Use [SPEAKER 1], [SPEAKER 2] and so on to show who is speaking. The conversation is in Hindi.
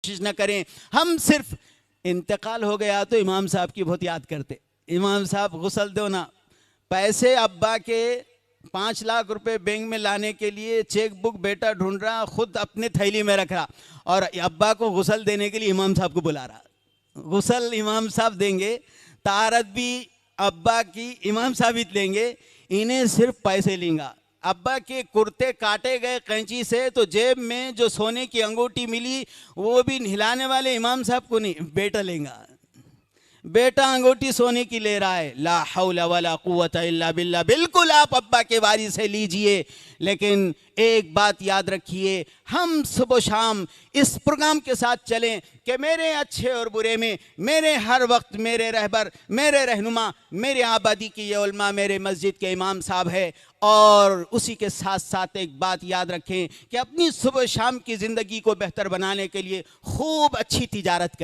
[SPEAKER 1] कोशिश न करें। हम सिर्फ इंतकाल हो गया तो इमाम साहब की बहुत याद करते, इमाम साहब गुसल दो ना। पैसे अब्बा के 5 लाख रुपए बैंक में लाने के लिए चेक बुक बेटा ढूंढ रहा, खुद अपने थैली में रख रहा, और अब्बा को गुसल देने के लिए इमाम साहब को बुला रहा। गुसल इमाम साहब देंगे, तारत भी अब्बा की इमाम साहब ही लेंगे, इन्हें सिर्फ पैसे लेंगा। अब्बा के कुर्ते काटे गए कैंची से तो जेब में जो सोने की अंगूठी मिली वो भी हिलाने वाले इमाम साहब को नहीं, बेटा लेगा। बेटा अंगूठी सोने की ले रहा है, ला हौला वला कुव्वता इल्ला बिल्लाह। बिल्कुल आप अब्बा के वारिस से लीजिए, लेकिन एक बात याद रखिए, हम सुबह शाम इस प्रोग्राम के साथ चलें कि मेरे अच्छे और बुरे में, मेरे हर वक्त मेरे रहबर, मेरे रहनुमा, मेरे आबादी की ये उलमा, मेरे मस्जिद के इमाम साहब है। और उसी के साथ साथ एक बात याद रखें कि अपनी सुबह शाम की ज़िंदगी को बेहतर बनाने के लिए खूब अच्छी तिजारत करें।